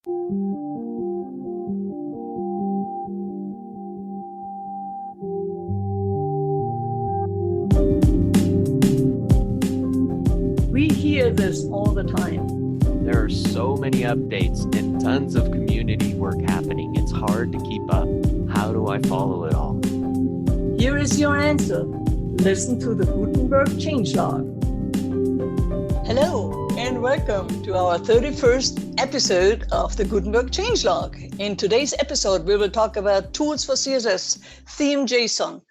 We hear this all the time. There are so many updates and tons of community work happening. It's hard to keep up. How do I follow it all? Here is your answer. Listen to the Gutenberg Changelog. Hello and welcome to our 31st episode of the Gutenberg Changelog. In today's episode, we will talk about tools for CSS, Theme.json,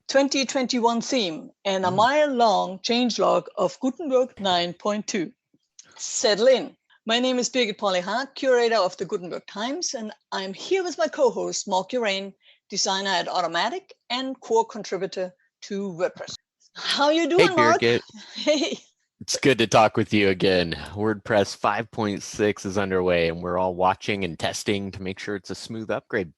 2021 theme, and a mile-long changelog of Gutenberg 9.2. Settle in. My name is Birgit Polly-Hart, curator of the Gutenberg Times, and I'm here with my co-host, Mark Urain, designer at Automatic and core contributor to WordPress. How you doing, Mark? Birgit. Hey. It's good to talk with you again. WordPress 5.6 is underway, and we're all watching and testing to make sure it's a smooth upgrade.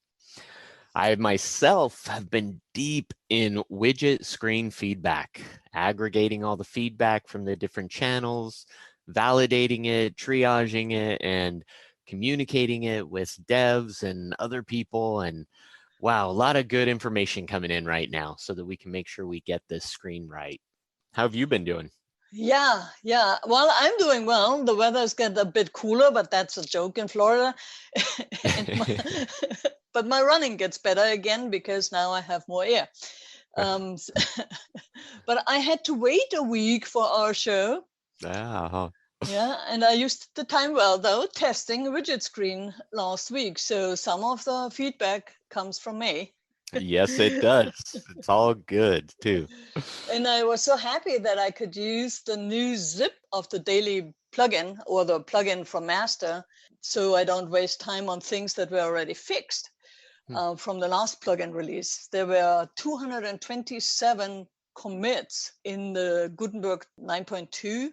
I myself have been deep in widget screen feedback, aggregating all the feedback from the different channels, validating it, triaging it, and communicating it with devs and other people. And wow, a lot of good information coming in right now so that we can make sure we get this screen right. How have you been doing? Yeah. Well, I'm doing well. The weather's got a bit cooler, but that's a joke in Florida. But my running gets better again because now I have more air. But I had to wait a week for our show. Yeah, and I used the time well, though, testing a widget screen last week. So some of the feedback comes from me. Yes, it does. It's all good, too. And I was so happy that I could use the new zip of the daily plugin or the plugin from master, so I don't waste time on things that were already fixed from the last plugin release. There were 227 commits in the Gutenberg 9.2,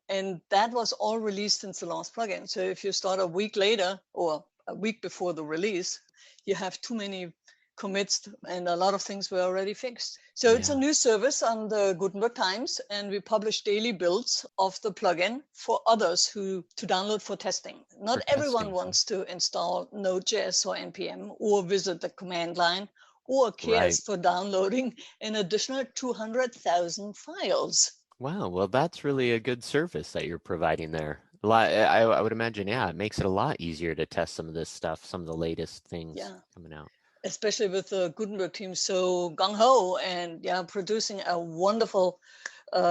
and that was all released since the last plugin. So if you start a week later or a week before the release, you have too many commits and a lot of things were already fixed. So it's a new service on the Gutenberg Times, and we publish daily builds of the plugin for others to download for testing. Not everyone wants to install Node.js or NPM or visit the command line or cares for downloading an additional 200,000 files. Wow, well, that's really a good service that you're providing there. I would imagine, it makes it a lot easier to test some of this stuff, some of the latest things coming out. Especially with the Gutenberg team so gung-ho and producing a wonderful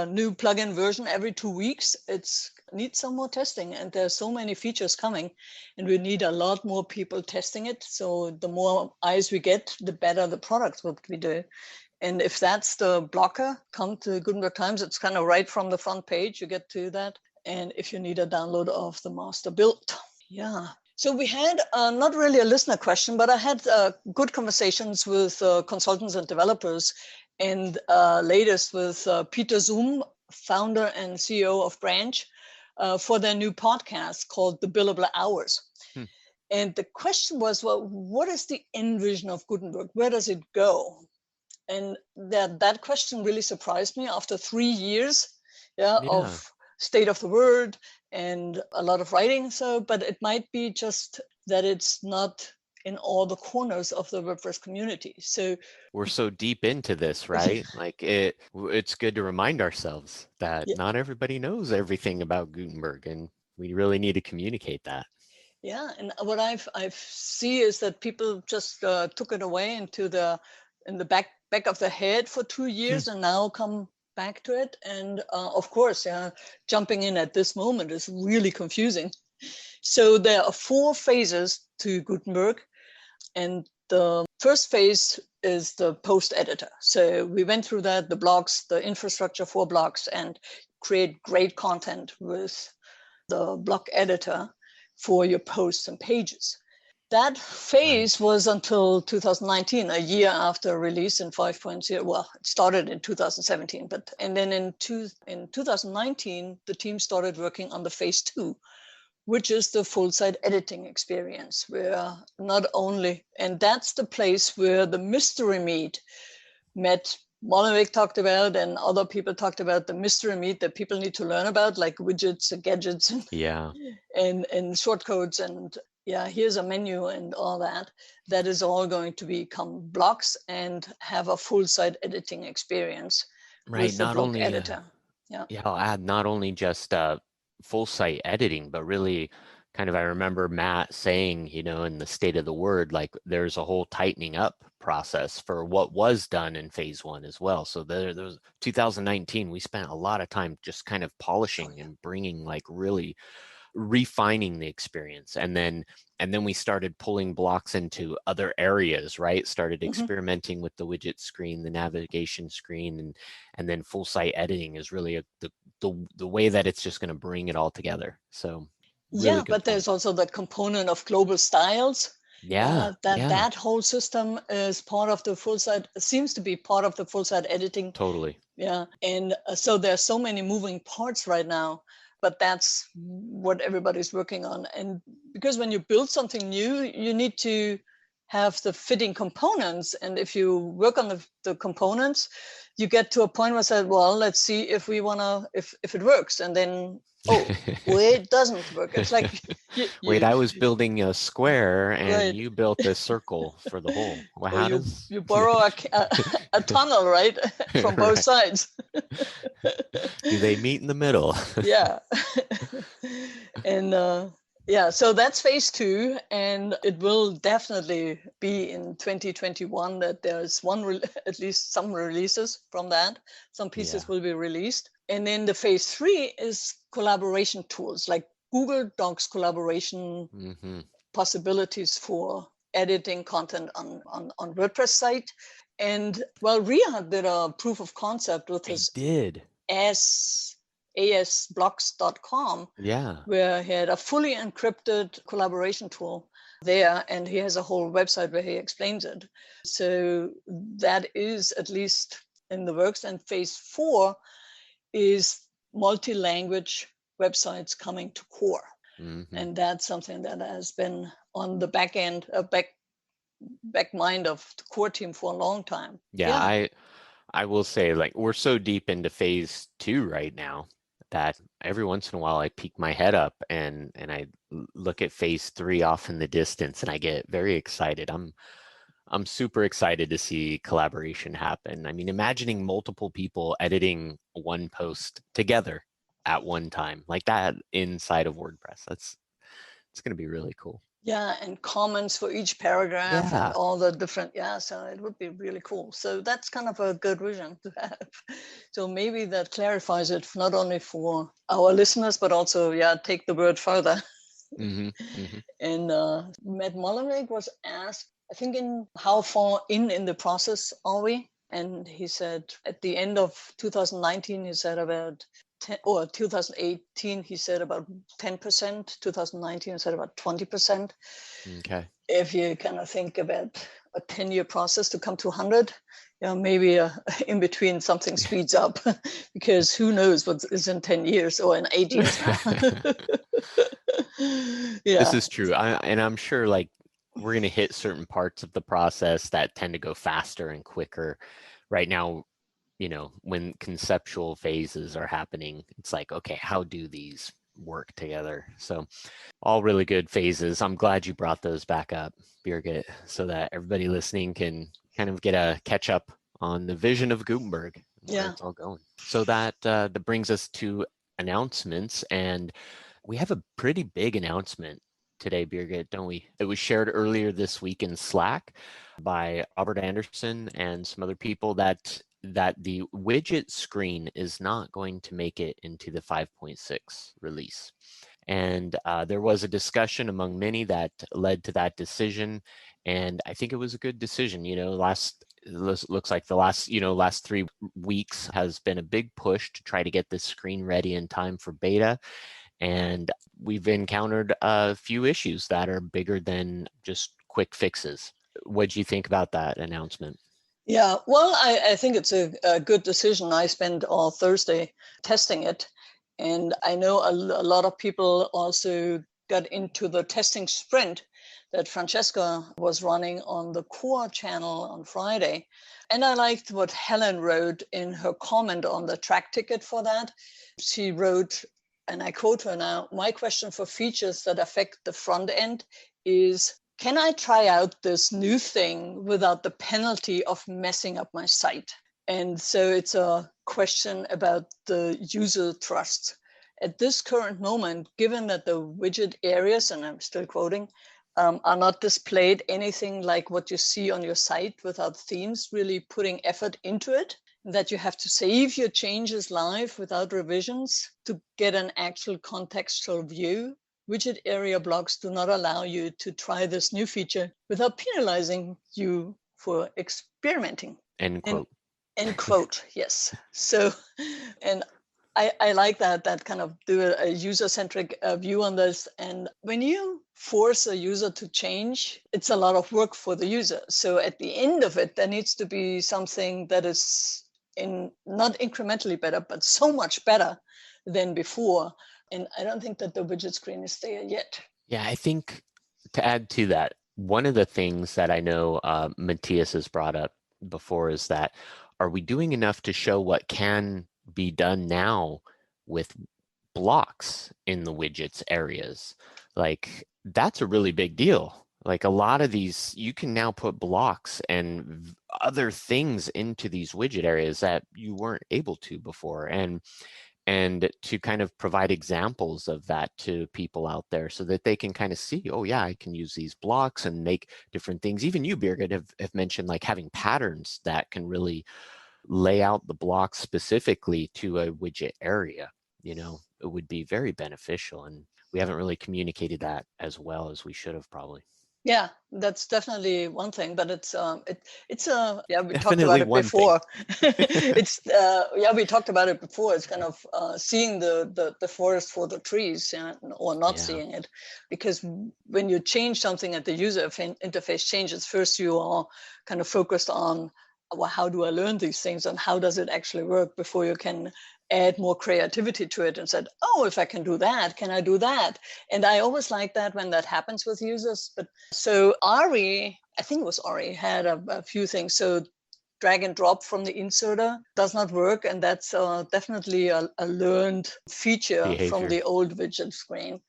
new plugin version every 2 weeks. It needs some more testing, and there's so many features coming, and we need a lot more people testing it. So the more eyes we get, the better the product will we do. And if that's the blocker, come to Gutenberg Times. It's kind of right from the front page. You get to that. And if you need a download of the master build. So we had not really a listener question, but I had good conversations with consultants and developers, and latest with Peter Zoom, founder and CEO of Branch, for their new podcast called The Billable Hours. And the question was, well, what is the end vision of Gutenberg? Where does it go? And that question really surprised me after 3 years of state of the word and a lot of writing. But it might be just that it's not in all the corners of the WordPress community. So we're so deep into this, right? Like it's good to remind ourselves that not everybody knows everything about Gutenberg, and we really need to communicate that. Yeah, and what I've see is that people just took it away in the back of the head for 2 years and now come back to it. And of course, jumping in at this moment is really confusing. So there are 4 phases to Gutenberg. And the first phase is the post editor. So we went through that, the blocks, the infrastructure for blocks, and create great content with the block editor for your posts and pages. That phase was until 2019, a year after release in 5.0. Well, it started in 2017, and then in 2019, the team started working on the phase 2, which is the full site editing experience, where not only, and that's the place where the mystery meat met. Molenbeek talked about, and other people talked about the mystery meat that people need to learn about, like widgets and gadgets and shortcodes. And yeah, here's a menu and all that. That is all going to become blocks and have a full site editing experience Right. with the Not block only, editor. Yeah. yeah, I'll add not only just full site editing, but really kind of, I remember Matt saying, in the state of the word, like there's a whole tightening up process for what was done in phase one as well. So there was 2019, we spent a lot of time just kind of polishing and bringing, like, really refining the experience, and then we started pulling blocks into other areas, right? Started experimenting with the widget screen, the navigation screen, and then full site editing is really the way that it's just going to bring it all together. So really Yeah, good but point. there's also the component of global styles. Yeah, That whole system is part of the full site, seems to be part of the full site editing. totally. Yeah, and so there's so many moving parts right now, but that's what everybody's working on. And because when you build something new, you need to have the fitting components. And if you work on the components, you get to a point where I said, well, let's see if we wanna if it works, and then it doesn't work. It's like Wait, I was building a square and right, you built a circle for the hole. Well, or how does you borrow a tunnel, right, from both right? sides. Do they meet in the middle? Yeah. And yeah, so that's phase two, and it will definitely be in 2021 that there's at least some releases from that. Some Yeah. pieces will be released. And then the phase three is collaboration tools like Google Docs collaboration Mm-hmm. possibilities for editing content on WordPress site. And well, Ria did a proof of concept with I his did. asblocks.com, Yeah. where he had a fully encrypted collaboration tool there, and he has a whole website where he explains it. So that is at least in the works. And phase four is multi-language websites coming to core. Mm-hmm. And that's something that has been on the back end, back mind of the core team for a long time. Yeah, Yeah. I will say, like, we're so deep into phase two right now that every once in a while I peek my head up and I look at phase three off in the distance and I get very excited. I'm super excited to see collaboration happen. I mean, imagining multiple people editing one post together at one time like that inside of WordPress. It's going to be really cool. Yeah, and comments for each paragraph and Yeah. all the different, yeah, so it would be really cool. So that's kind of a good vision to have. So maybe that clarifies it not only for our listeners, but also, yeah, take the word further. Mm-hmm. Mm-hmm. And Matt Mullenweg was asked, I think, in how far in the process are we? And he said at the end of 2019, he said about 10, or 2018, he said about 10%. 2019, he said about 20%. Okay. If you kind of think about a 10-year process to come to 100, maybe in between something speeds up, because who knows what is in 10 years or in 8 years now. This Yeah. is true. And I'm sure, like, we're going to hit certain parts of the process that tend to go faster and quicker. Right now, when conceptual phases are happening, it's like, okay, how do these work together? So all really good phases. I'm glad you brought those back up, Birgit, so that everybody listening can kind of get a catch up on the vision of Gutenberg, where Yeah. it's all going. So that brings us to announcements, and we have a pretty big announcement today, Birgit, don't we? It was shared earlier this week in Slack by Robert Anderson and some other people that the widget screen is not going to make it into the 5.6 release. And there was a discussion among many that led to that decision. And I think it was a good decision. Looks like the last 3 weeks has been a big push to try to get this screen ready in time for beta. And we've encountered a few issues that are bigger than just quick fixes. What do you think about that announcement? Yeah, well, I think it's a good decision. I spent all Thursday testing it. And I know a lot of people also got into the testing sprint that Francesca was running on the core channel on Friday. And I liked what Helen wrote in her comment on the track ticket for that. She wrote, and I quote her now, "My question for features that affect the front end is, can I try out this new thing without the penalty of messing up my site? And so it's a question about the user trust. At this current moment, given that the widget areas, and I'm still quoting, are not displayed anything like what you see on your site without themes really putting effort into it, that you have to save your changes live without revisions to get an actual contextual view. Widget area blocks do not allow you to try this new feature without penalizing you for experimenting. End quote. End quote, yes. So, and I like that kind of do a user-centric view on this. And when you force a user to change, it's a lot of work for the user. So at the end of it, there needs to be something that is not incrementally better, but so much better than before. And I don't think that the widget screen is there yet. Yeah, I think to add to that, one of the things that I know Matthias has brought up before is that, are we doing enough to show what can be done now with blocks in the widgets areas? Like, that's a really big deal. Like, a lot of these, you can now put blocks and other things into these widget areas that you weren't able to before. And to kind of provide examples of that to people out there so that they can kind of see, oh yeah, I can use these blocks and make different things. Even you, Birgit, have mentioned like having patterns that can really lay out the blocks specifically to a widget area. You know, it would be very beneficial, and we haven't really communicated that as well as we should have probably. Yeah, that's definitely one thing, but it's yeah, we talked Definitely about it one thing. before. It's yeah, we talked about it before. It's kind of seeing the forest for the trees, or not Yeah. seeing it, because when you change something at the user interface changes, first you are kind of focused on, well, how do I learn these things and how does it actually work before you can add more creativity to it and said, oh, if I can do that, can I do that? And I always like that when that happens with users. But so Ari, I think it was Ari, had a few things. So drag and drop from the inserter does not work. And that's definitely a learned feature from Behavior. the old widget screen.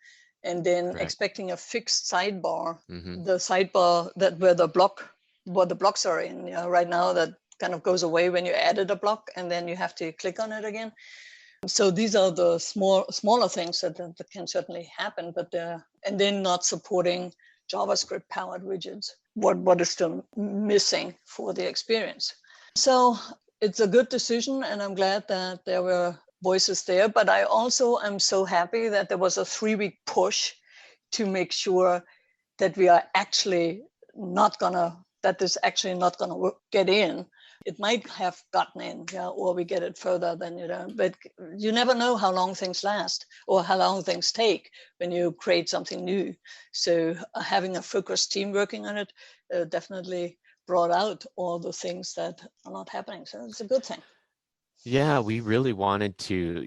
And then Correct. expecting a fixed sidebar, Mm-hmm. the sidebar that where the blocks are in. Right now that kind of goes away when you added a block and then you have to click on it again. So these are the smaller things that can certainly happen, but and then not supporting JavaScript powered widgets. What is still missing for the experience? So it's a good decision, and I'm glad that there were voices there. But I also am so happy that there was a 3-week push to make sure that we are actually not gonna that is actually not gonna get in. It might have gotten in, yeah, or we get it further than but you never know how long things last or how long things take when you create something new. So having a focused team working on it definitely brought out all the things that are not happening. So it's a good thing. Yeah, we really wanted to,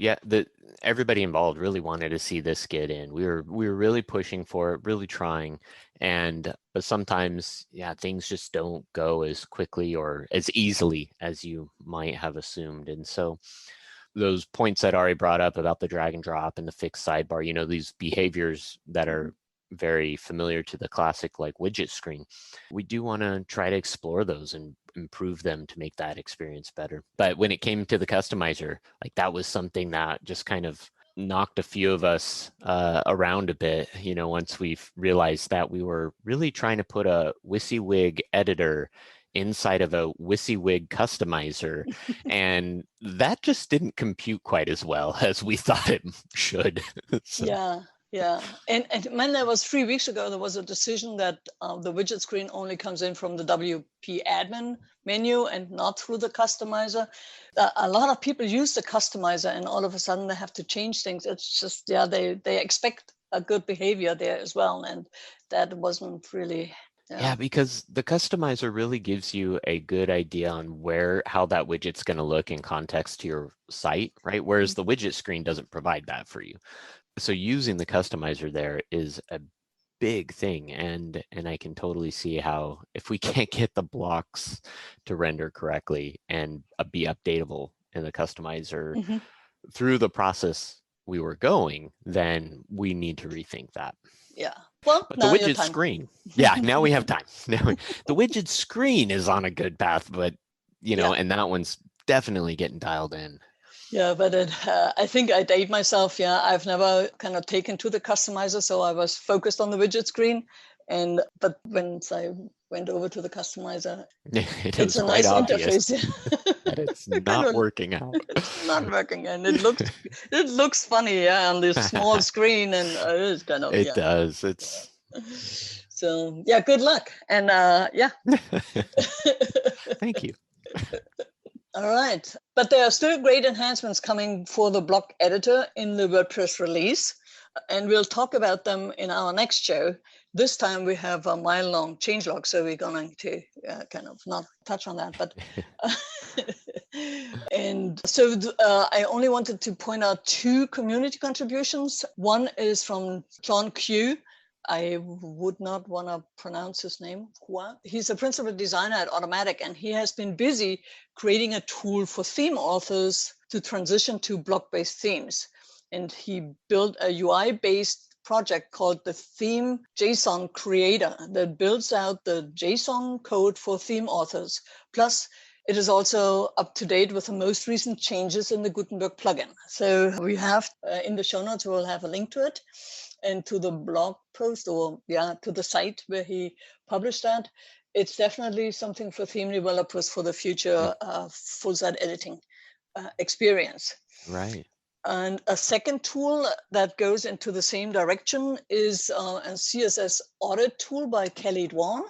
everybody involved really wanted to see this get in. We were really pushing for it, really trying. But sometimes, yeah, things just don't go as quickly or as easily as you might have assumed. And so those points that Ari brought up about the drag and drop and the fixed sidebar, these behaviors that are very familiar to the classic like widget screen, we do want to try to explore those and improve them to make that experience better. But when it came to the customizer, like that was something that just kind of knocked a few of us around a bit, once we've realized that we were really trying to put a WYSIWYG editor inside of a WYSIWYG customizer, and that just didn't compute quite as well as we thought it should. So. Yeah. And when there was 3 weeks ago, there was a decision that the widget screen only comes in from the WP admin menu and not through the customizer. A lot of people use the customizer and all of a sudden they have to change things. It's just, they expect a good behavior there as well. And that wasn't really. Yeah, because the customizer really gives you a good idea on how that widget's going to look in context to your site, right? Whereas the widget screen doesn't provide that for you. So using the customizer there is a big thing, and I can totally see how if we can't get the blocks to render correctly and be updatable in the customizer through the process we were going, then we need to rethink that. Yeah, Well, But the now you have widget time. screen, yeah, now we have time. The widget screen is on a good path, but and that one's definitely getting dialed in. Yeah, but I think I date myself. Yeah, I've never kind of taken to the customizer, so I was focused on the widget screen. But once I went over to the customizer, It it's was a quite nice obvious interface. that it's Kind not of, working out. it's not working, and it looks funny, yeah, on this small screen, and it's kind of It does. It's So yeah, good luck, and yeah. Thank you. All right. But there are still great enhancements coming for the block editor in the WordPress release, and we'll talk about them in our next show. This time we have a mile-long changelog, so we're going to kind of not touch on that. But and so I only wanted to point out two community contributions. One is from John Q. I would not want to pronounce his name. He's a principal designer at Automatic, and he has been busy creating a tool for theme authors to transition to block-based themes. And he built a UI-based project called the Theme.json creator that builds out the JSON code for theme authors. Plus, it is also up to date with the most recent changes in the Gutenberg plugin. So we have in the show notes, we'll have a link to it and to the blog post, or to the site where he published that. It's definitely something for theme developers for the future full site editing experience. Right. And a second tool that goes into the same direction is a CSS audit tool by Kelly Dwan.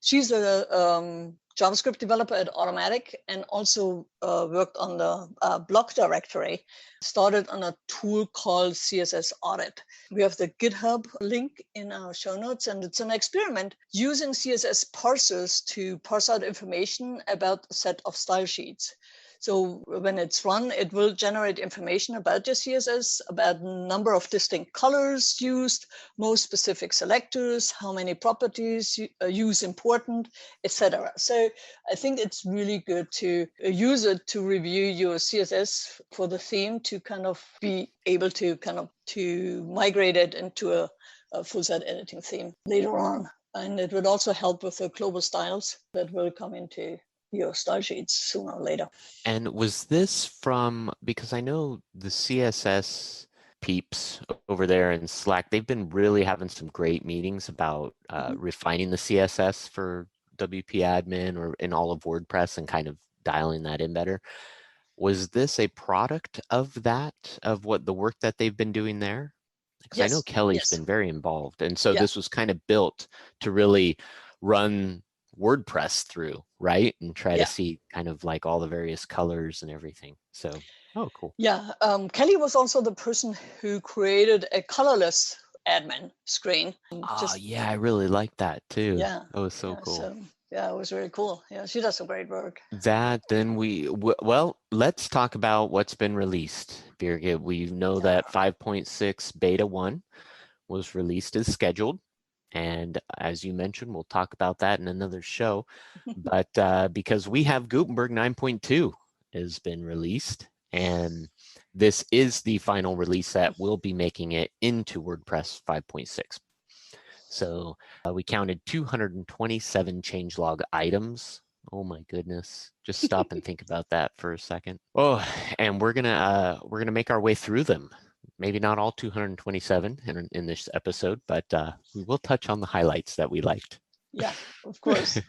She's a JavaScript developer at Automatic and also worked on the block directory, started on a tool called CSS Audit. We have the GitHub link in our show notes, and it's an experiment using CSS parsers to parse out information about a set of style sheets. So when it's run, it will generate information about your CSS, about number of distinct colors used, most specific selectors, how many properties use important, etc. So I think it's really good to use it to review your CSS for the theme, to kind of be able to to migrate it into a full site editing theme later on. And it would also help with the global styles that will come into your style sheets sooner or later. And was this from, because I know the CSS peeps over there in Slack, they've been really having some great meetings about refining the CSS for WP admin or in all of WordPress and kind of dialing that in better. Was this a product of that, of what the work that they've been doing there? Because I know Kelly's been very involved. And so this was kind of built to really run WordPress through, right? And try to see kind of like all the various colors and everything. So, oh, cool. Yeah, Kelly was also the person who created a colorless admin screen. Yeah, I really like that too. Yeah. That was so cool. So, yeah, it was really cool. Yeah, she does some great work. Then well, let's talk about what's been released, Birgit. We know that 5.6 beta 1 was released as scheduled. And as you mentioned, we'll talk about that in another show. But because we have Gutenberg 9.2 has been released, and this is the final release that will be making it into WordPress 5.6. So we counted 227 changelog items. Oh my goodness. Just stop and think about that for a second. Oh, and we're gonna make our way through them. Maybe not all 227 in this episode, but we will touch on the highlights that we liked. Yeah, of course.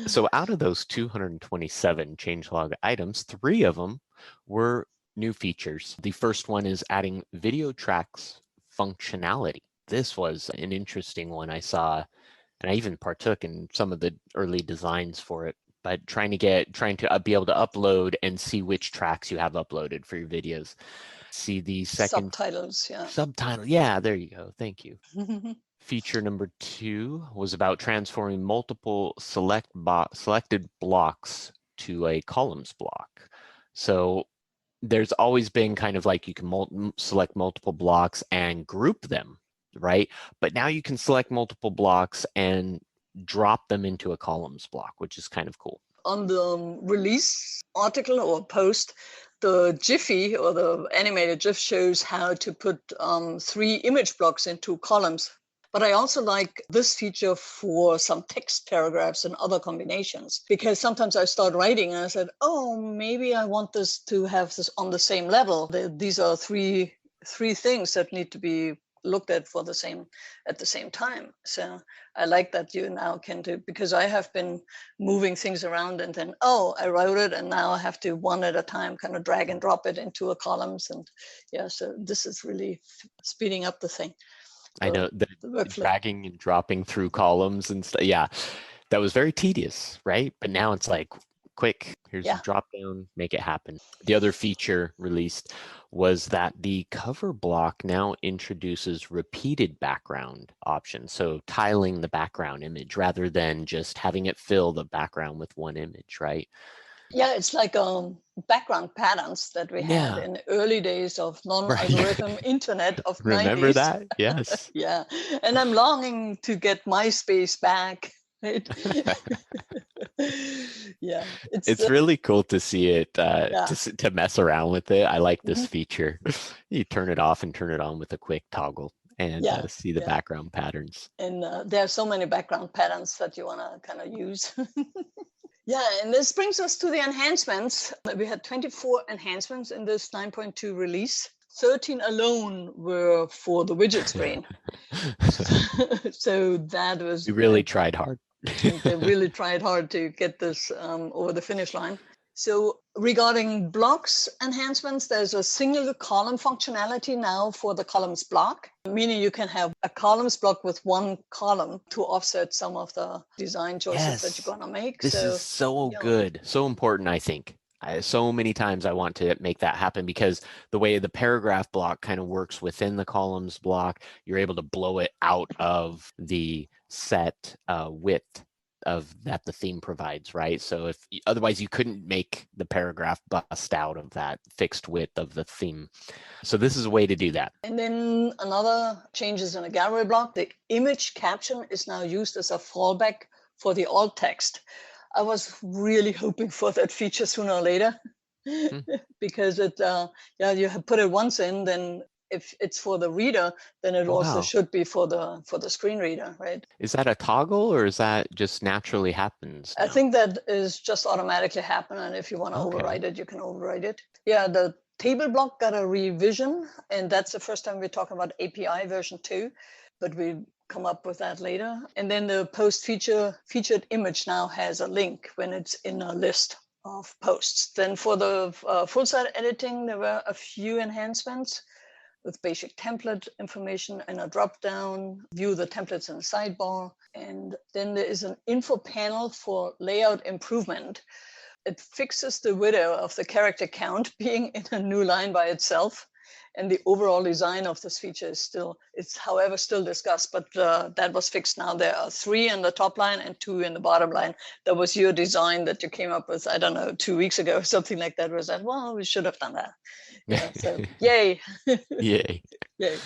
So out of those 227 changelog items, 3 of them were new features. The first one is adding video tracks functionality. This was an interesting one I saw, and I even partook in some of the early designs for it. But trying to be able to upload and see which tracks you have uploaded for your videos. See the second subtitles, subtitle. Yeah, there you go. Thank you. Feature number 2 was about transforming multiple selected blocks to a columns block. So there's always been kind of like you can select multiple blocks and group them, right? But now you can select multiple blocks and drop them into a columns block, which is kind of cool. On the release article or post, the Jiffy or the animated GIF shows how to put 3 image blocks into columns. But I also like this feature for some text paragraphs and other combinations, because sometimes I start writing and I said, oh, maybe I want this to have this on the same level. These are three things that need to be looked at at the same time. So I like that you now can do, because I have been moving things around and then, oh, I wrote it and now I have to one at a time kind of drag and drop it into a columns. And yeah, so this is really speeding up the thing. I know the workflow. dragging and dropping through columns and stuff. Yeah, that was very tedious, right? But now it's like, quick, here's your drop down, make it happen. The other feature released was that the cover block now introduces repeated background options. So tiling the background image rather than just having it fill the background with one image, right? Yeah, it's like background patterns that we had in the early days of non-algorithm internet of Remember 90s. That? Yes. Yeah, and I'm longing to get MySpace back. Right? Yeah, it's really cool to see it, to mess around with it. I like this feature. You turn it off and turn it on with a quick toggle and see the background patterns. And there are so many background patterns that you want to kind of use. Yeah, and this brings us to the enhancements. We had 24 enhancements in this 9.2 release. 13 alone were for the widget screen. So that was... We really tried hard. They really tried hard to get this over the finish line. So regarding blocks enhancements, there's a single column functionality now for the columns block, meaning you can have a columns block with one column to offset some of the design choices that you're going to make. This is so good, so important, I think. So many times I want to make that happen, because the way the paragraph block kind of works within the columns block, you're able to blow it out of the set width of that the theme provides, right? So if otherwise you couldn't make the paragraph bust out of that fixed width of the theme. So this is a way to do that. And then another changes in a gallery block. The image caption is now used as a fallback for the alt text. I was really hoping for that feature sooner or later, because it, you have put it once in, then if it's for the reader, then it also should be for the screen reader, right? Is that a toggle, or is that just naturally happens now? I think that is just automatically happen, and if you want to override it, you can override it. Yeah, the table block got a revision, and that's the first time we're talking about API version 2, but we come up with that later. And then the post featured image now has a link when it's in a list of posts. Then for the full site editing, there were a few enhancements with basic template information and a drop down, view the templates in the sidebar. And then there is an info panel for layout improvement. It fixes the widow of the character count being in a new line by itself. And the overall design of this feature is still, it's however still discussed, but that was fixed now. There are 3 in the top line and 2 in the bottom line. That was your design that you came up with, I don't know, 2 weeks ago or something like that. Was that, well, we should have done that. Yeah, so yay. Yay. Yay.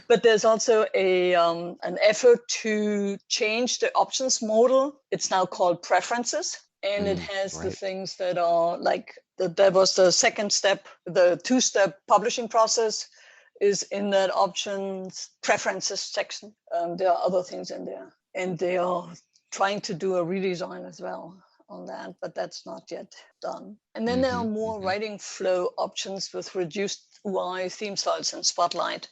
But there's also an effort to change the options modal. It's now called preferences. And it has the things that are like, that was the second step, the 2-step publishing process is in that options preferences section. There are other things in there, and they are trying to do a redesign as well on that, but that's not yet done. And then there are more writing flow options with reduced UI, theme styles, and Spotlight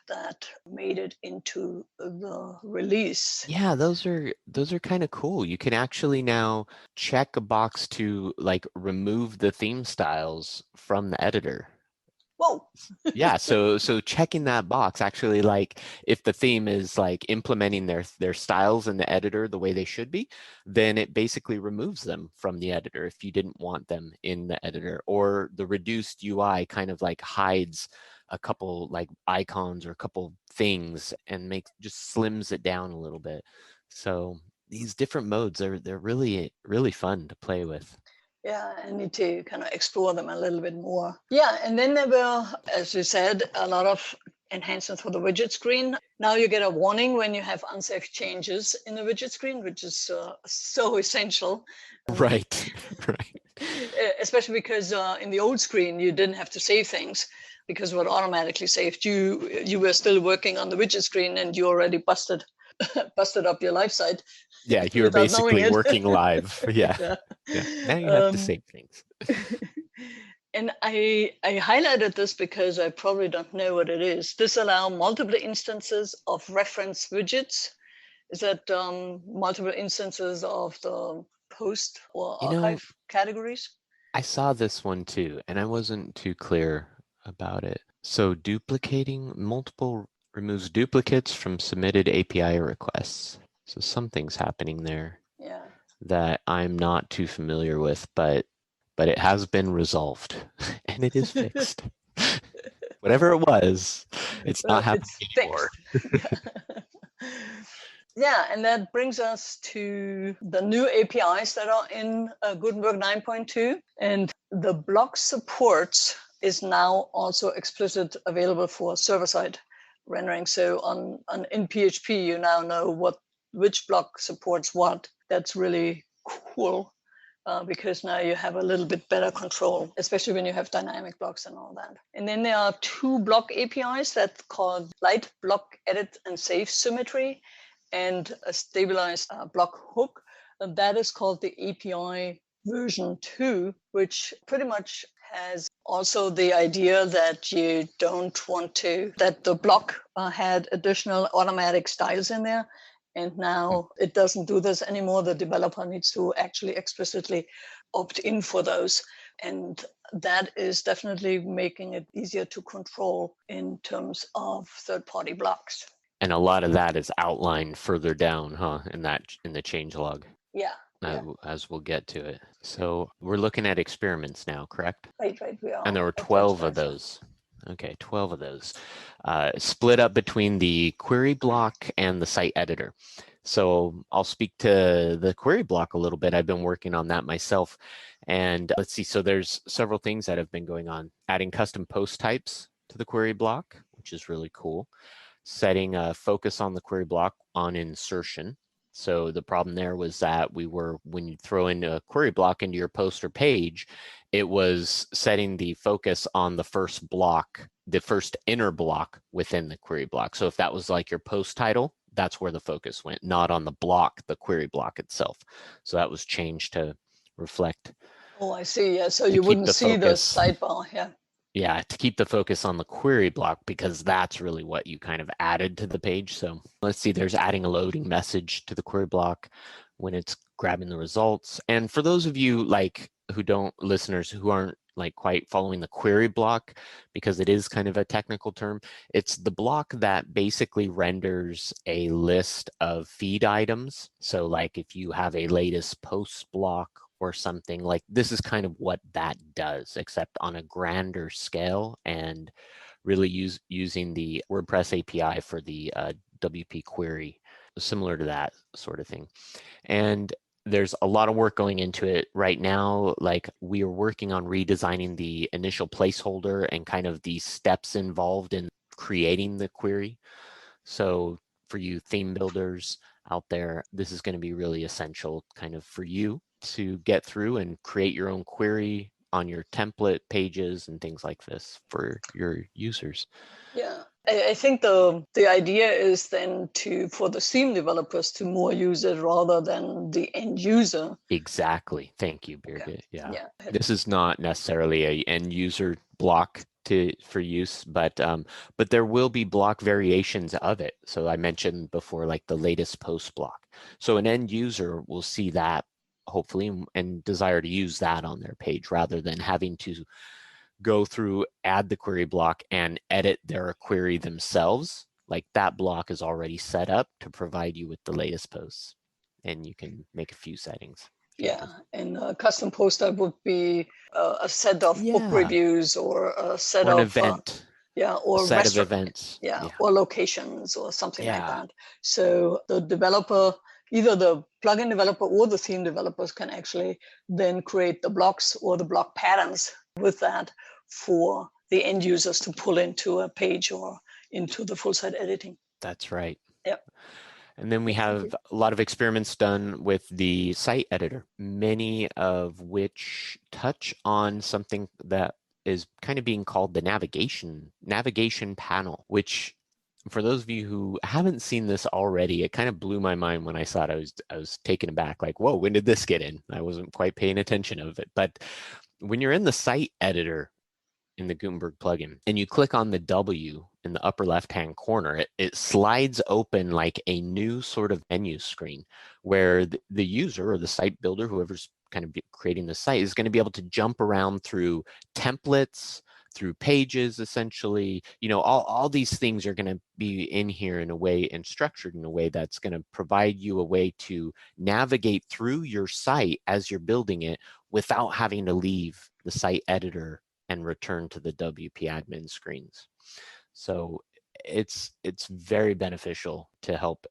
that made it into the release. Yeah, those are kind of cool. You can actually now check a box to like remove the theme styles from the editor. Whoa. Yeah, so checking that box, actually, like if the theme is like implementing their styles in the editor the way they should be, then it basically removes them from the editor if you didn't want them in the editor. Or the reduced UI kind of like hides a couple like icons or a couple things and just slims it down a little bit. So these different modes, they're really, really fun to play with. Yeah, I need to kind of explore them a little bit more. Yeah, and then there were, as you said, a lot of enhancements for the widget screen. Now you get a warning when you have unsafe changes in the widget screen, which is so essential. Right, right. Especially because in the old screen, you didn't have to save things because what automatically saved you were still working on the widget screen and you already busted up your live site. Yeah, you were without knowing basically it. working live. Yeah. Yeah. Yeah. Now you have to save things. And I highlighted this because I probably don't know what it is. This allows multiple instances of reference widgets. Is that multiple instances of the post or You know, archive categories? I saw this one too, and I wasn't too clear about it. So duplicating multiple removes duplicates from submitted API requests. So something's happening there Yeah. that I'm not too familiar with, but it has been resolved and it is fixed. Whatever it was, it's not happening It's anymore. fixed. Yeah, and that brings us to the new APIs that are in Gutenberg 9.2. And the block support is now also explicit available for server-side rendering. So in PHP, you now know which block supports what. That's really cool. Because now you have a little bit better control, especially when you have dynamic blocks and all that. And then there are two block APIs that called light block edit and save symmetry and a stabilized block hook. And that is called the API version 2, which pretty much has also the idea that you don't want that the block had additional automatic styles in there. And now it doesn't do this anymore. The developer needs to actually explicitly opt in for those. And that is definitely making it easier to control in terms of third-party blocks. And a lot of that is outlined further down, in the changelog. Yeah. As we'll get to it. So we're looking at experiments now, correct? Right, we are. And there were 12 of those. Okay, 12 of those. Split up between the query block and the site editor. So I'll speak to the query block a little bit. I've been working on that myself. And let's see, so there's several things that have been going on. Adding custom post types to the query block, which is really cool. Setting a focus on the query block on insertion. So the problem there was that when you throw in a query block into your post or page, it was setting the focus on the first block, the first inner block within the query block. So if that was like your post title, that's where the focus went, not on the block, the query block itself. So that was changed to reflect. Oh, I see. Yeah, so you wouldn't see the sidebar. Yeah. Yeah, to keep the focus on the query block, because that's really what you kind of added to the page. So let's see, there's adding a loading message to the query block when it's grabbing the results. And for those of you listeners who aren't like quite following the query block, because it is kind of a technical term, it's the block that basically renders a list of feed items. So like if you have a latest post block or something, like this is kind of what that does, except on a grander scale and really using the WordPress API for the WP query, similar to that sort of thing. And there's a lot of work going into it right now. Like we are working on redesigning the initial placeholder and kind of the steps involved in creating the query. So for you theme builders out there, this is going to be really essential kind of for you to get through and create your own query on your template pages and things like this for your users. Yeah, I think the idea is then for the theme developers to more use it rather than the end user. Exactly. Thank you, Birgit. Okay. Yeah. This is not necessarily a end user block for use, but there will be block variations of it. So I mentioned before, like the latest post block. So an end user will see that hopefully and desire to use that on their page rather than having to go through, add the query block and edit their query themselves. Like that block is already set up to provide you with the latest posts, and you can make a few settings. Yeah, and a custom post type would be a set of book reviews or a set of an event. Or a set of events. Or locations or something like that. So the developer, either the plugin developer or the theme developers, can actually then create the blocks or the block patterns with that for the end users to pull into a page or into the full site editing. That's right. Yeah. And then we have a lot of experiments done with the site editor, many of which touch on something that is kind of being called the navigation panel, which for those of you who haven't seen this already, it kind of blew my mind when I saw it. I was taken aback, like, whoa, when did this get in? I wasn't quite paying attention of it. But when you're in the site editor in the Gutenberg plugin and you click on the W in the upper left-hand corner, it slides open like a new sort of menu screen where the user or the site builder, whoever's kind of creating the site, is going to be able to jump around through templates, through pages, essentially. All these things are going to be in here in a way and structured in a way that's going to provide you a way to navigate through your site as you're building it without having to leave the site editor and return to the WP admin screens. So it's very beneficial to help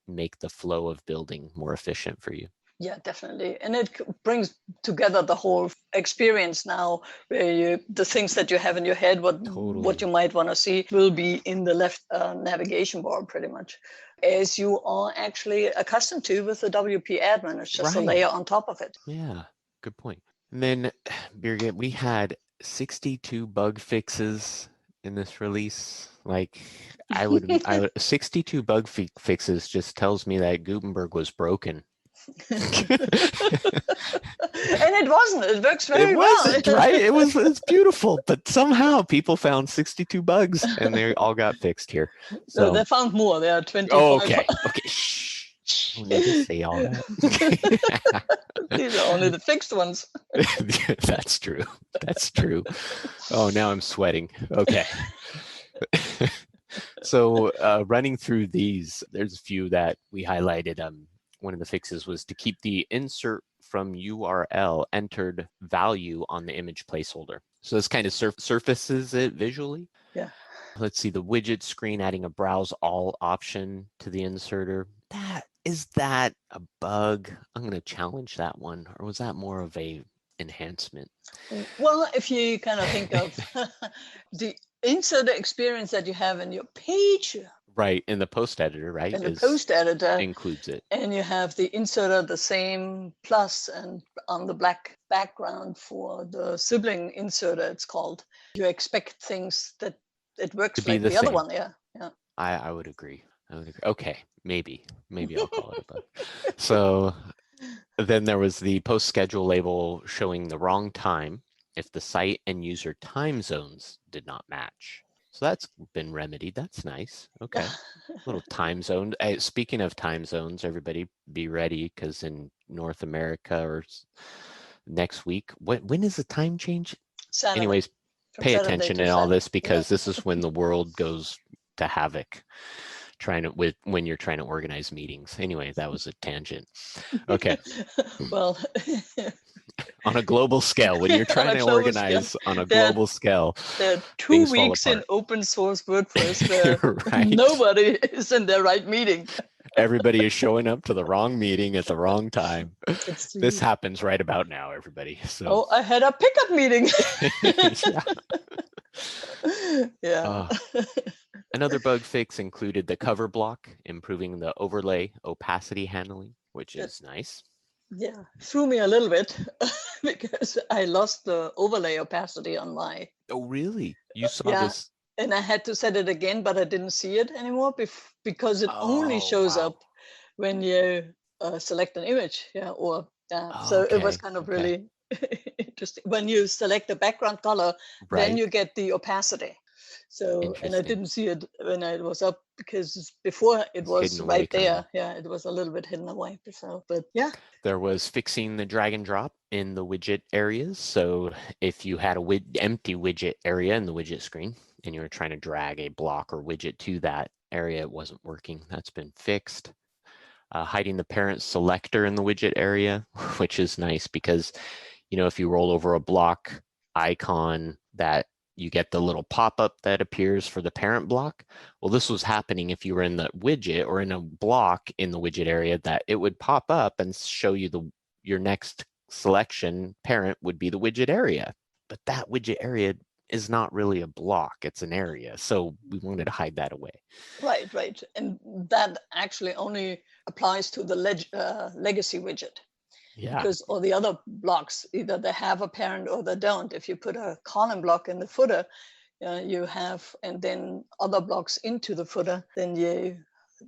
make the flow of building more efficient for you. Yeah, definitely. And it brings together the whole experience now, where the things that you have in your head, what you might want to see, will be in the left navigation bar pretty much, as you are actually accustomed to with the WP admin. It's just a layer on top of it. Yeah, good point. And then, Birgit, we had 62 bug fixes in this release. Like, I would 62 bug fixes just tells me that Gutenberg was broken. And it wasn't. It works very well. It wasn't, right? It's beautiful, but somehow people found 62 bugs and they all got fixed here. So they found more. There are 25. Oh, okay. Shh. Don't need to say all that. These are only the fixed ones. That's true. That's true. Oh, now I'm sweating. Okay. So running through these, there's a few that we highlighted. One of the fixes was to keep the insert from URL entered value on the image placeholder. So this kind of surfaces it visually. Yeah. Let's see, the widget screen, adding a browse all option to the inserter. Is that a bug? I'm going to challenge that one. Or was that more of a enhancement? Well, if you kind of think of the inserter experience that you have in your page. Right, in the post editor, right? And the post editor includes it. And you have the inserter, the same plus, and on the black background for the sibling inserter, it's called. You expect things that it works to like the other one. Yeah. I would agree. Okay, maybe I'll call it a bug. So then there was the post schedule label showing the wrong time if the site and user time zones did not match. So that's been remedied. That's nice. Okay. Little time zone. Speaking of time zones, everybody be ready, because in North America or next week, when is the time change? Saturday. Anyways, pay attention in all this, because this is when the world goes to havoc. When you're trying to organize meetings. Anyway, that was a tangent. Okay. Well, on a global scale, when you're trying to organize on a global scale, there are 2 weeks in open source WordPress where nobody is in their right meeting. Everybody is showing up to the wrong meeting at the wrong time. This happens right about now, everybody. So I had a pickup meeting. Yeah. Another bug fix included the cover block, improving the overlay opacity handling, which is nice. Yeah, threw me a little bit because I lost the overlay opacity on my. Oh, really? You saw this? And I had to set it again, but I didn't see it anymore because it only shows up when you select an image. So it was kind of really interesting. When you select the background color, then you get the opacity. So, and I didn't see it when it was up, because before it was right there. Yeah, it was a little bit hidden away. So, but yeah. There was fixing the drag and drop in the widget areas. So if you had a empty widget area in the widget screen and you were trying to drag a block or widget to that area, it wasn't working. That's been fixed. Hiding the parent selector in the widget area, which is nice because, if you roll over a block icon, that you get the little pop-up that appears for the parent block. Well, this was happening if you were in the widget or in a block in the widget area, that it would pop up and show you your next selection parent would be the widget area. But that widget area is not really a block, it's an area. So we wanted to hide that away. Right, right. And that actually only applies to the legacy widget. Yeah. Because all the other blocks, either they have a parent or they don't. If you put a column block in the footer, you have, and then other blocks into the footer, then you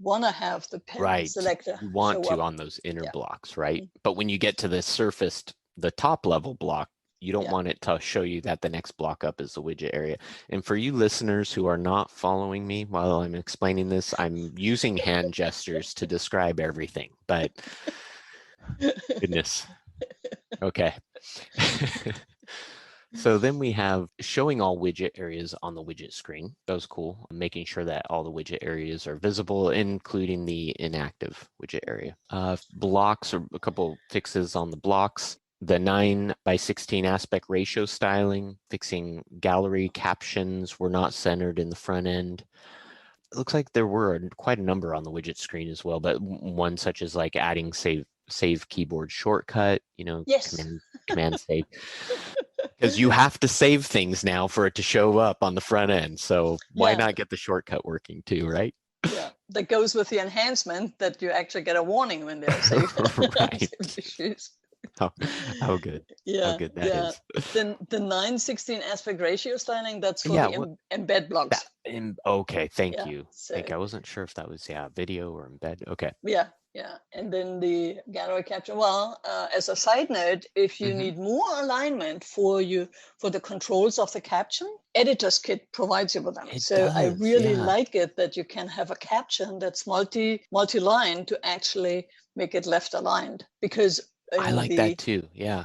want to have the parent Right. selector You want show to up. on those inner Yeah. blocks, right? But when you get to the surfaced, the top level block, you don't Yeah. want it to show you that the next block up is the widget area. And for you listeners who are not following me while I'm explaining this, I'm using hand gestures to describe everything, but goodness. Okay. So then we have showing all widget areas on the widget screen. That was cool. Making sure that all the widget areas are visible, including the inactive widget area. Blocks, or a couple fixes on the blocks. The 9:16 aspect ratio styling, fixing gallery captions were not centered in the front end. It looks like there were quite a number on the widget screen as well, but one such as like adding save keyboard shortcut, Yes. command save. Because you have to save things now for it to show up on the front end. So why not get the shortcut working too, right? Yeah, that goes with the enhancement that you actually get a warning when they're saved. Right. Issues. How good. How good that is. Then the 9:16 aspect ratio styling, that's for Yeah, the embed blocks. Okay, thank Yeah, you. so, I wasn't sure if that was video or embed. Okay. Yeah. And then the gallery caption. Well, as a side note, if you need more alignment for the controls of the caption, Editor's Kit provides you with them. It So I does, really yeah. like it that you can have a caption that's multi-line to actually make it left aligned, because I like that too. Yeah.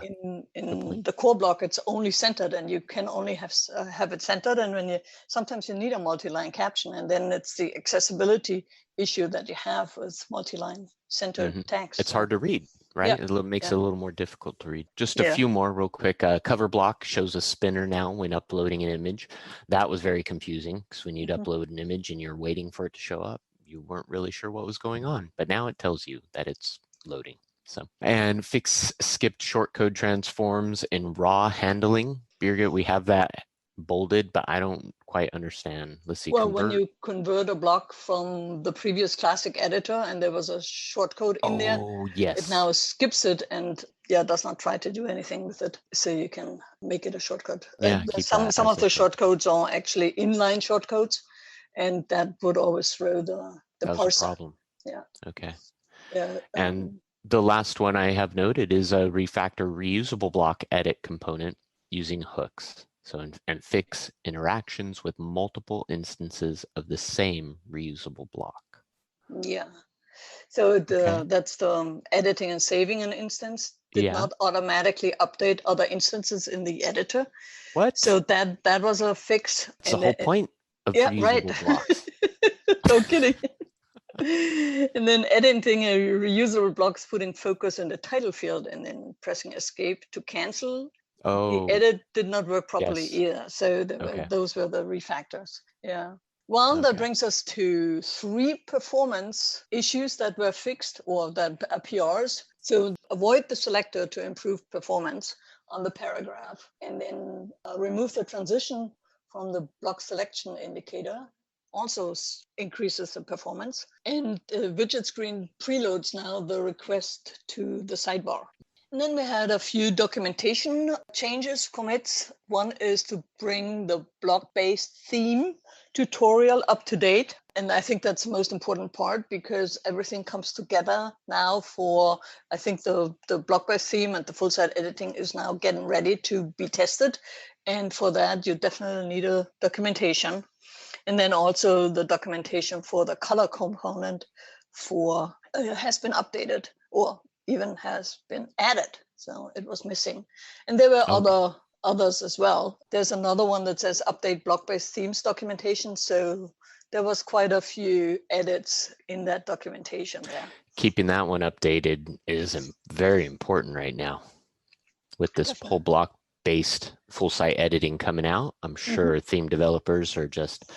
In the core block, it's only centered, and you can only have it centered. And when sometimes you need a multi-line caption, and then it's the accessibility issue that you have with multi-line centered text. It's hard to read, right? Yeah. It makes it a little more difficult to read. Just a few more real quick. Cover block shows a spinner now when uploading an image. That was very confusing, because when you'd upload an image and you're waiting for it to show up, you weren't really sure what was going on. But now it tells you that it's loading. So, and fix skipped shortcode transforms in raw handling. Birgit, we have that bolded, but I don't quite understand. Let's see. Well, when you convert a block from the previous classic editor and there was a shortcode in there, yes, it now skips it and does not try to do anything with it. So you can make it a shortcut. Yeah, some of the shortcodes are actually inline shortcodes, and that would always throw the parser. Problem. Yeah. Okay. Yeah. And the last one I have noted is a refactor reusable block edit component using hooks. So, and fix interactions with multiple instances of the same reusable block. Yeah. So that's the editing and saving an instance did not automatically update other instances in the editor. What? So that was a fix. It's the whole point of reusable blocks. No kidding. And then editing a reusable blocks, putting focus in the title field and then pressing escape to cancel. The edit did not work properly either. So those were the refactors. Yeah. Well, that brings us to 3 performance issues that were fixed, or that PRs. So avoid the selector to improve performance on the paragraph, and then remove the transition from the block selection indicator. Also increases the performance. And widget screen preloads now the request to the sidebar. And then we had a few documentation changes, commits. One is to bring the block-based theme tutorial up to date. And I think that's the most important part, because everything comes together now for, I think the block-based theme and the full site editing is now getting ready to be tested. And for that, you definitely need a documentation. And then also the documentation for the color component has been updated, or even has been added. So it was missing. And there were others as well. There's another one that says update block-based themes documentation. So there was quite a few edits in that documentation there. Keeping that one updated is very important right now. With this whole block-based full site editing coming out, I'm sure theme developers are just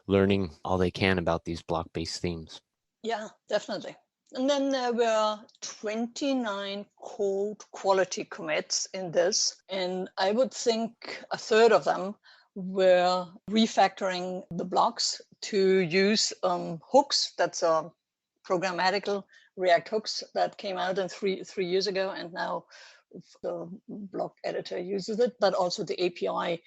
learning all they can about these block-based themes. Yeah, definitely. And then there were 29 code quality commits in this. And I would think a third of them we're refactoring the blocks to use hooks. That's programmatical React hooks that came out in three years ago, and now the block editor uses it, but also the API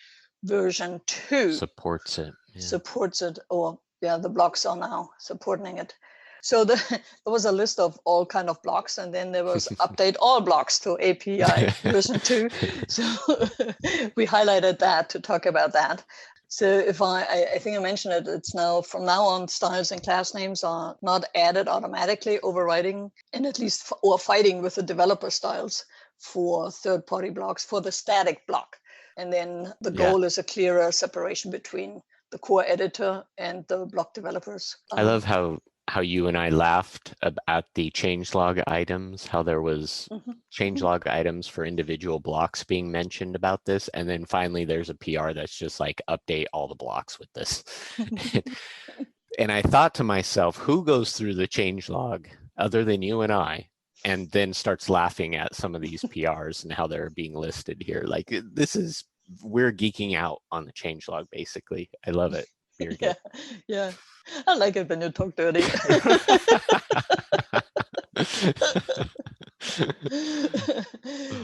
version 2 supports it. Yeah. Supports it, or yeah, the blocks are now supporting it. So there was a list of all kind of blocks, and then there was update all blocks to API version 2. So we highlighted that to talk about that. So if I think I mentioned it, it's now, from now on, styles and class names are not added automatically, overriding and at least or fighting with the developer styles for third-party blocks for the static block. And then the goal is a clearer separation between the core editor and the block developers. I love how you and I laughed at the changelog items, how there was changelog items for individual blocks being mentioned about this. And then finally, there's a PR that's just like, update all the blocks with this. And I thought to myself, who goes through the changelog other than you and I, and then starts laughing at some of these PRs and how they're being listed here? Like, we're geeking out on the changelog, basically. I love it. Yeah. I like it when you talk dirty.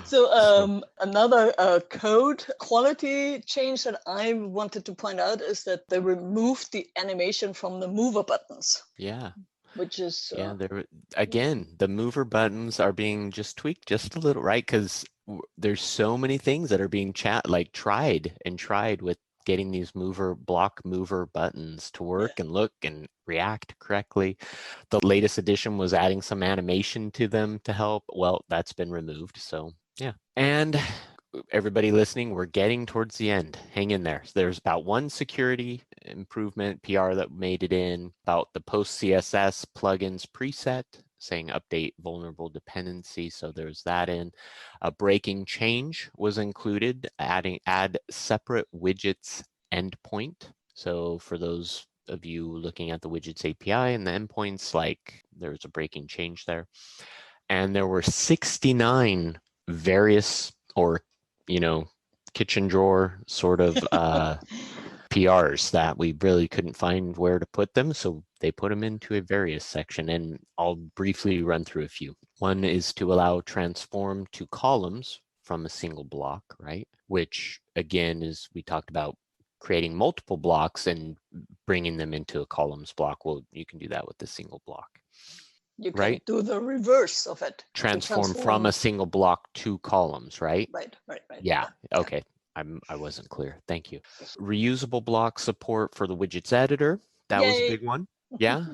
So another code quality change that I wanted to point out is that they removed the animation from the mover buttons. Yeah. Which is again, the mover buttons are being just tweaked just a little, right? Because there's so many things that are being tried with getting these block mover buttons to work and look and react correctly. The latest edition was adding some animation to them to help. Well, that's been removed. So yeah. And everybody listening, we're getting towards the end. Hang in there. There's about one security improvement PR that made it in, about the post CSS plugins preset saying update vulnerable dependency. So there's that in. A breaking change was included, add separate widgets endpoint. So for those of you looking at the widgets API and the endpoints, like, there's a breaking change there. And there were 69 various, or kitchen drawer sort of PRs that we really couldn't find where to put them. So they put them into a various section, and I'll briefly run through a few. One is to allow transform to columns from a single block, right? Which again is, we talked about creating multiple blocks and bringing them into a columns block. Well, you can do that with a single block. You can do the reverse of it. Transform from a single block to columns, right? Right. Yeah. Okay. I wasn't clear. Thank you. Reusable block support for the widgets editor. That was a big one. Yeah.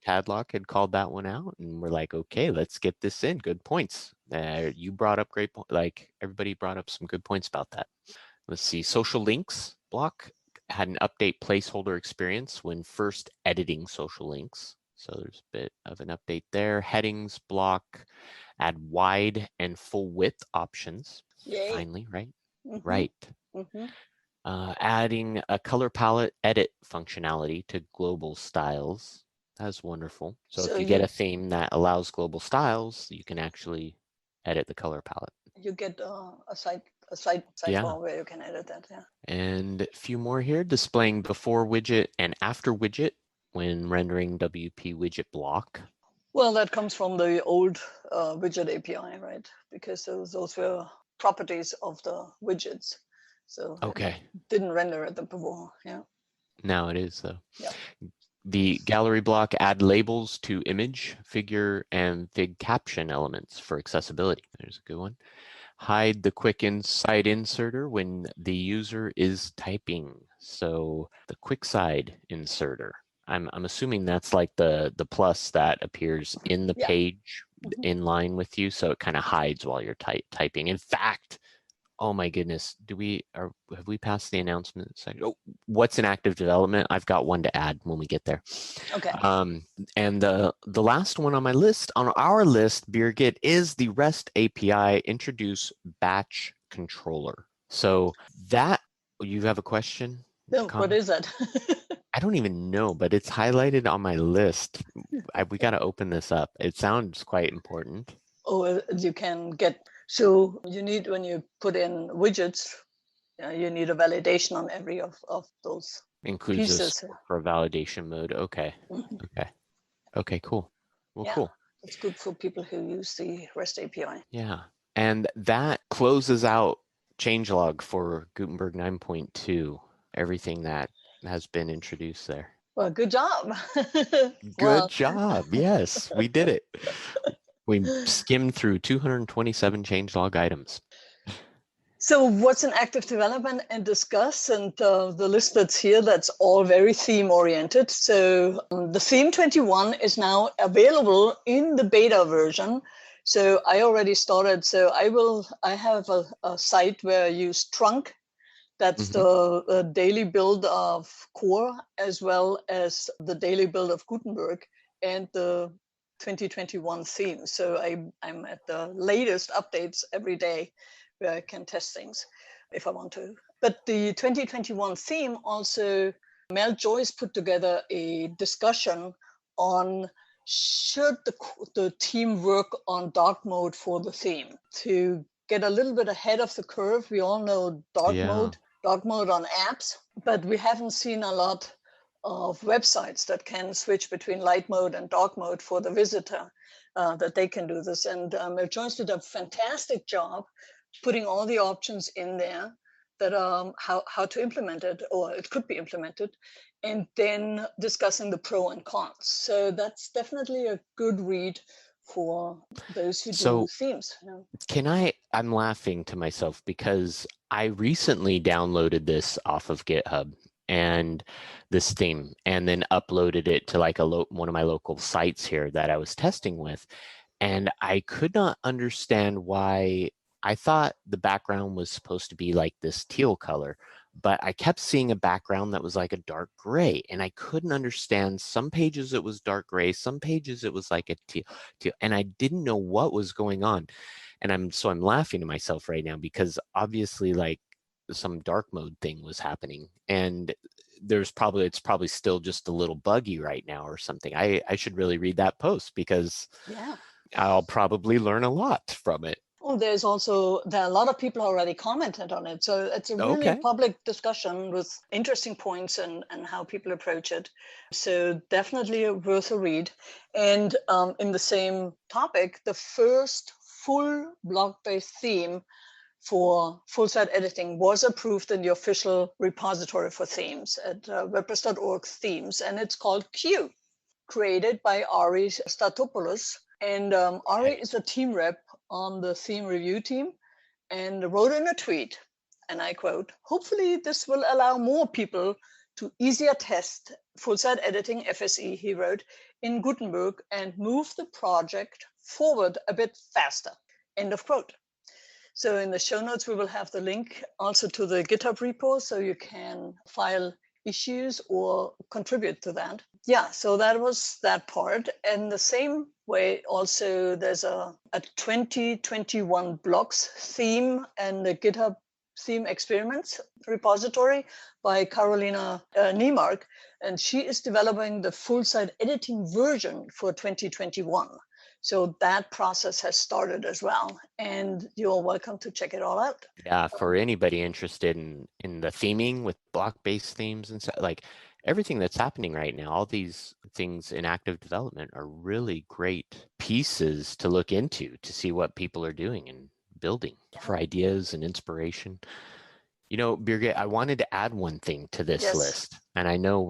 Tadlock had called that one out, and we're like, okay, let's get this in. Good points. You brought up great points. Like, everybody brought up some good points about that. Let's see. Social links block had an update placeholder experience when first editing social links. So there's a bit of an update there. Headings block, add wide and full width options. Yay. Finally, right? Right. Adding a color palette edit functionality to global styles. That's wonderful. So if you get a theme that allows global styles, you can actually edit the color palette. You get a sidebar where you can edit that. Yeah. And a few more here. Displaying before widget and after widget when rendering WP widget block. Well, that comes from the old widget API, right? Because those were properties of the widgets. So it didn't render it before. Yeah. Now it is, though. Yeah. The gallery block, add labels to image, figure, and fig caption elements for accessibility. There's a good one. Hide the quick side inserter when the user is typing. So the quick side inserter. I'm assuming that's like the plus that appears in the page in line with you, so it kind of hides while you're typing. In fact, oh my goodness, have we passed the announcement section? Oh, what's in active development? I've got one to add when we get there. Okay. And the last one on my list, on our list, Birgit, is the REST API introduce batch controller. So that, you have a question? No, what is that? I don't even know, but it's highlighted on my list. We got to open this up. It sounds quite important. Oh, you can get, so you need, when you put in widgets, you need a validation on every of those Includes pieces. this for validation mode. Okay. Mhm. Okay. Okay, cool. Well, Yeah, cool. it's good for people who use the REST API. Yeah. And that closes out changelog for Gutenberg 9.2, everything that has been introduced there. Well, good job. Good Well, job. Yes, we did it. We skimmed through 227 changelog items. so what's in active development and discuss, and the list that's here, that's all very theme oriented. So the theme 21 is now available in the beta version. So I already started. So I have a site where I use Trunk. That's the daily build of Core, as well as the daily build of Gutenberg and the 2021 theme. So I'm at the latest updates every day where I can test things if I want to. But the 2021 theme also, Mel Joyce put together a discussion on should the team work on dark mode for the theme to get a little bit ahead of the curve. We all know dark mode on apps, but we haven't seen a lot of websites that can switch between light mode and dark mode for the visitor, that they can do this. And Mel Joyce did a fantastic job putting all the options in there that how to implement it, or it could be implemented, and then discussing the pro and cons. So that's definitely a good read for those who do themes. I'm laughing to myself because I recently downloaded this off of GitHub, and this theme, and then uploaded it to like one of my local sites here that I was testing with. And I could not understand why. I thought the background was supposed to be like this teal color, but I kept seeing a background that was like a dark gray, and I couldn't understand. Some pages it was dark gray, some pages it was like a teal, and I didn't know what was going on. And I'm laughing to myself right now because obviously like some dark mode thing was happening, and it's probably still just a little buggy right now or something. I should really read that post because I'll probably learn a lot from it. Oh, there are a lot of people already commented on it. So it's a really public discussion with interesting points and how people approach it. So definitely worth a read. And in the same topic, the first full blog-based theme for full-site editing was approved in the official repository for themes at WordPress.org themes, and it's called Q, created by Ari Statopoulos. And Ari is a team rep on the theme review team, and wrote in a tweet, and I quote, "Hopefully this will allow more people to easier test full-site editing FSE," he wrote, "in Gutenberg and move the project forward a bit faster." End of quote. So in the show notes, we will have the link also to the GitHub repo, so you can file issues or contribute to that. Yeah, so that was that part. And the same way, also, there's a 2021 blocks theme and the GitHub theme experiments repository by Carolina Niemark, and she is developing the full site editing version for 2021. So that process has started as well, and you're welcome to check it all out. Yeah, for anybody interested in the theming with block-based themes and so, like everything that's happening right now, all these things in active development are really great pieces to look into to see what people are doing and building for ideas and inspiration. You know, Birgit, I wanted to add one thing to this list, and I know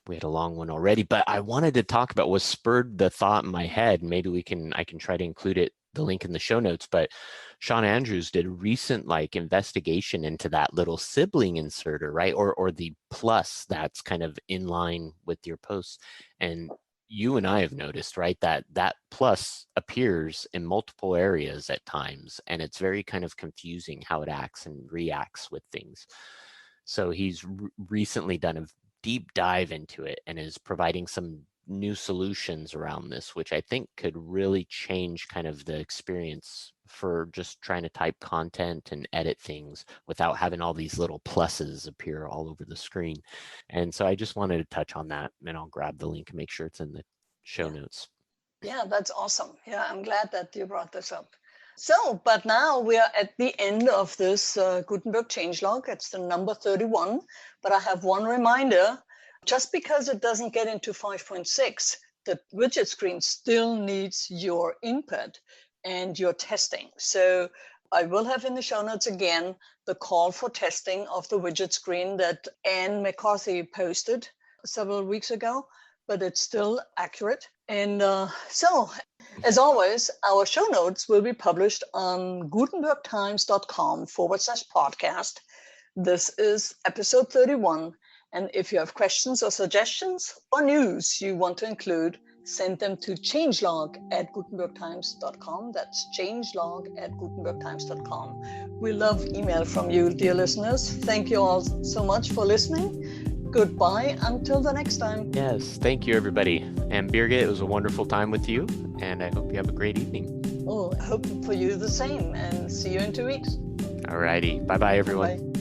we had a long one already, but I wanted to talk about what spurred the thought in my head. Maybe I can try to include the link in the show notes, but Sean Andrews did a recent like investigation into that little sibling inserter, right? Or the plus that's kind of in line with your posts. And you and I have noticed, right, that plus appears in multiple areas at times, and it's very kind of confusing how it acts and reacts with things. So he's recently done a deep dive into it and is providing some new solutions around this, which I think could really change kind of the experience for just trying to type content and edit things without having all these little pluses appear all over the screen. And so I just wanted to touch on that, and I'll grab the link and make sure it's in the show notes. Yeah, that's awesome. Yeah, I'm glad that you brought this up. So, but now we are at the end of this Gutenberg changelog. It's the number 31. But I have one reminder. Just because it doesn't get into 5.6, the widget screen still needs your input and your testing. So I will have in the show notes again the call for testing of the widget screen that Anne McCarthy posted several weeks ago, but it's still accurate. And so, as always, our show notes will be published on gutenbergtimes.com/podcast. This is episode 31. And if you have questions or suggestions or news you want to include, send them to changelog@gutenbergtimes.com. That's changelog@gutenbergtimes.com. We love email from you, dear listeners. Thank you all so much for listening. Goodbye until the next time. Yes, thank you, everybody. And Birgit, it was a wonderful time with you, and I hope you have a great evening. Oh, I hope for you the same, and see you in 2 weeks. All righty. Bye-bye, everyone. Bye.